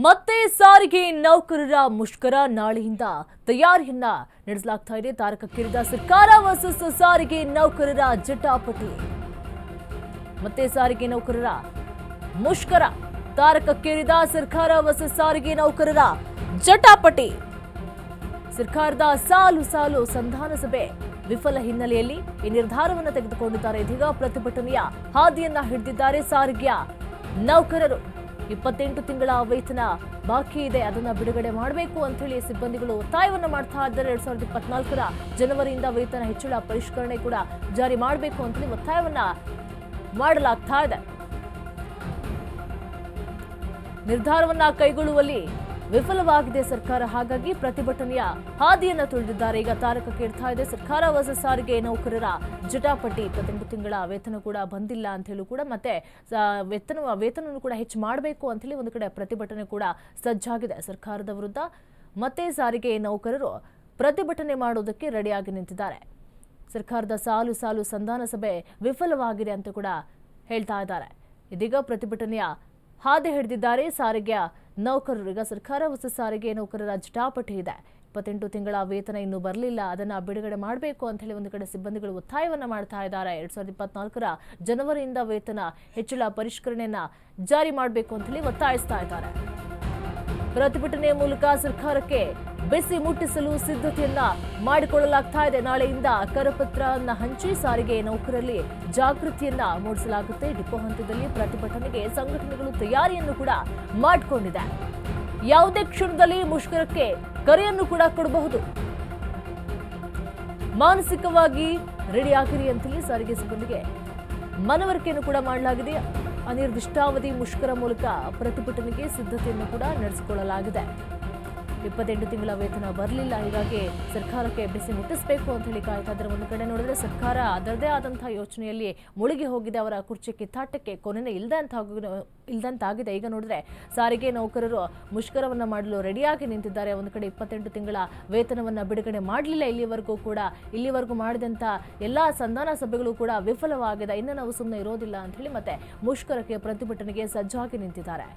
ಮತ್ತೆ ಸಾರಿಗೆ ನೌಕರರ ಮುಷ್ಕರ ನಾಳೆಯಿಂದ ತಯಾರಿಯನ್ನ ನಡೆಸಲಾಗ್ತಾ ಇದೆ. ತಾರಕಕ್ಕೇರಿದ ಸರ್ಕಾರ ವರ್ಸಸ್ ಸಾರಿಗೆ ನೌಕರರ ಜಟಾಪಟಿ. ಮತ್ತೆ ಸಾರಿಗೆ ನೌಕರರ ಮುಷ್ಕರ, ತಾರಕಕ್ಕೇರಿದ ಸರ್ಕಾರ ವರ್ಸಸ್ ಸಾರಿಗೆ ನೌಕರರ ಜಟಾಪಟಿ. ಸರ್ಕಾರದ ಸಾಲು ಸಾಲು ಸಂಧಾನ ಸಭೆ ವಿಫಲ ಹಿನ್ನೆಲೆಯಲ್ಲಿ ಈ ನಿರ್ಧಾರವನ್ನು ತೆಗೆದುಕೊಂಡಿದ್ದಾರೆ. ಇದೀಗ ಪ್ರತಿಭಟನೆಯ ಹಾದಿಯನ್ನ ಹಿಡಿದಿದ್ದಾರೆ ಸಾರಿಗೆಯ ನೌಕರರು. 28 ತಿಂಗಳ ವೇತನ ಬಾಕಿ ಇದೆ, ಅದನ್ನ ಬಿಡುಗಡೆ ಮಾಡಬೇಕು ಅಂತ ಹೇಳಿ ಸಿಬ್ಬಂದಿಗಳು ಒತ್ತಾಯವನ್ನ ಮಾಡ್ತಾ ಇದ್ದಾರೆ. 2024ರ ಜನವರಿಯಿಂದ ವೇತನ ಹೆಚ್ಚಳ ಪರಿಷ್ಕರಣೆ ಕೂಡ ಜಾರಿ ಮಾಡಬೇಕು ಅಂತ ಹೇಳಿ ಒತ್ತಾಯವನ್ನ ಮಾಡಲಾಗ್ತಾ ಇದೆ. ನಿರ್ಧಾರವನ್ನ ಕೈಗೊಳ್ಳುವಲ್ಲಿ ವಿಫಲವಾಗಿದೆ ಸರ್ಕಾರ, ಹಾಗಾಗಿ ಪ್ರತಿಭಟನೆಯ ಹಾದಿಯನ್ನ ತುಳಿದಿದ್ದಾರೆ. ಈಗ ತಾರಕಕ್ಕೇರ್ತಾ ಇದೆ ಸರ್ಕಾರ ವರ್ಸಸ್ ಸಾರಿಗೆ ನೌಕರರ ಜಟಾಪಟಿ. 28 ತಿಂಗಳ ವೇತನ ಕೂಡ ಬಂದಿಲ್ಲ ಅಂತ ಹೇಳಿ ಕೂಡ ಮತ್ತೆ ವೇತನವನ್ನು ಕೂಡ ಹೆಚ್ಚು ಮಾಡಬೇಕು ಅಂತ ಹೇಳಿ ಒಂದು ಕಡೆ ಪ್ರತಿಭಟನೆ ಕೂಡ ಸಜ್ಜಾಗಿದೆ ಸರ್ಕಾರದ ವಿರುದ್ಧ. ಮತ್ತೆ ಸಾರಿಗೆ ನೌಕರರು ಪ್ರತಿಭಟನೆ ಮಾಡೋದಕ್ಕೆ ರೆಡಿಯಾಗಿ ನಿಂತಿದ್ದಾರೆ. ಸರ್ಕಾರದ ಸಾಲು ಸಾಲು ಸಂಧಾನ ಸಭೆ ವಿಫಲವಾಗಿದೆ ಅಂತ ಕೂಡ ಹೇಳ್ತಾ ಇದ್ದಾರೆ. ಇದೀಗ ಪ್ರತಿಭಟನೆಯ ಹಾದಿ ಹಿಡಿದಿದ್ದಾರೆ ಸಾರಿಗೆಯ ನೌಕರರು. ಈಗ ಸರ್ಕಾರ ಹೊಸ ಸಾರಿಗೆ ನೌಕರರ ಜಟಾಪಟಿ ಇದೆ. 28 ತಿಂಗಳ ವೇತನ ಇನ್ನೂ ಬರಲಿಲ್ಲ, ಅದನ್ನ ಬಿಡುಗಡೆ ಮಾಡಬೇಕು ಅಂತ ಹೇಳಿ ಒಂದು ಕಡೆ ಸಿಬ್ಬಂದಿಗಳು ಒತ್ತಾಯವನ್ನ ಮಾಡ್ತಾ ಇದ್ದಾರೆ. 2024ರ ಜನವರಿಯಿಂದ ವೇತನ ಹೆಚ್ಚಳ ಪರಿಷ್ಕರಣೆಯನ್ನ ಜಾರಿ ಮಾಡಬೇಕು ಅಂತ ಹೇಳಿ ಒತ್ತಾಯಿಸ್ತಾ ಇದ್ದಾರೆ. ಪ್ರತಿಭಟನೆಯ ಮೂಲಕ ಸರ್ಕಾರಕ್ಕೆ ಬಿಸಿ ಮುಟ್ಟಿಸಲು ಸಿದ್ಧತೆಯನ್ನ ಮಾಡಿಕೊಳ್ಳಲಾಗ್ತಾ ಇದೆ. ನಾಳೆಯಿಂದ ಕರಪತ್ರವನ್ನ ಹಂಚಿ ಸಾರಿಗೆ ನೌಕರರಲ್ಲಿ ಜಾಗೃತಿಯನ್ನ ಮೂಡಿಸಲಾಗುತ್ತೆ. ಡಿಪೋ ಹಂತದಲ್ಲಿ ಪ್ರತಿಭಟನೆಗೆ ಸಂಘಟನೆಗಳು ತಯಾರಿಯನ್ನು ಕೂಡ ಮಾಡಿಕೊಂಡಿದೆ. ಯಾವುದೇ ಕ್ಷಣದಲ್ಲಿ ಮುಷ್ಕರಕ್ಕೆ ಕರೆಯನ್ನು ಕೂಡ ಕೊಡಬಹುದು. ಮಾನಸಿಕವಾಗಿ ರೆಡಿ ಆಗಿರಿ ಅಂತೇಳಿ ಸಾರಿಗೆ ಸಿಬ್ಬಂದಿಗೆ ಮನವರಿಕೆಯನ್ನು ಕೂಡ ಮಾಡಲಾಗಿದೆ. ಅನಿರ್ದಿಷ್ಟಾವಧಿ ಮುಷ್ಕರ ಮೂಲಕ ಪ್ರತಿಭಟನೆಗೆ ಸಿದ್ಧತೆಯನ್ನು ಕೂಡ ನಡೆಸಿಕೊಳ್ಳಲಾಗಿದೆ. 28 ತಿಂಗಳ ವೇತನ ಬರಲಿಲ್ಲ, ಹೀಗಾಗಿ ಸರ್ಕಾರಕ್ಕೆ ಬಿಸಿ ಮುಟ್ಟಿಸಬೇಕು ಅಂತ ಹೇಳಿ ಕಾಯ್ತಾ ಇದ್ದಾರೆ. ಒಂದು ಕಡೆ ನೋಡಿದ್ರೆ ಸರ್ಕಾರ ಅದರದೇ ಆದಂತಹ ಯೋಚನೆಯಲ್ಲಿ ಮುಳುಗಿ ಹೋಗಿದೆ. ಅವರ ಕುರ್ಚಿ ಕಿತ್ತಾಟಕ್ಕೆ ಕೊನೆನೇ ಇಲ್ದಂತಾಗಿದೆ. ಈಗ ನೋಡಿದ್ರೆ ಸಾರಿಗೆ ನೌಕರರು ಮುಷ್ಕರವನ್ನ ಮಾಡಲು ರೆಡಿಯಾಗಿ ನಿಂತಿದ್ದಾರೆ. ಒಂದು ಕಡೆ 28 ತಿಂಗಳ ವೇತನವನ್ನ ಬಿಡುಗಡೆ ಮಾಡಲಿಲ್ಲ ಇಲ್ಲಿವರೆಗೂ ಮಾಡಿದಂತ ಎಲ್ಲಾ ಸಂಧಾನ ಸಭೆಗಳು ಕೂಡ ವಿಫಲವಾಗಿದೆ. ಇನ್ನು ನಾವು ಸುಮ್ಮನೆ ಇರೋದಿಲ್ಲ ಅಂತ ಹೇಳಿ ಮತ್ತೆ ಮುಷ್ಕರಕ್ಕೆ ಪ್ರತಿಭಟನೆಗೆ ಸಜ್ಜಾಗಿ ನಿಂತಿದ್ದಾರೆ.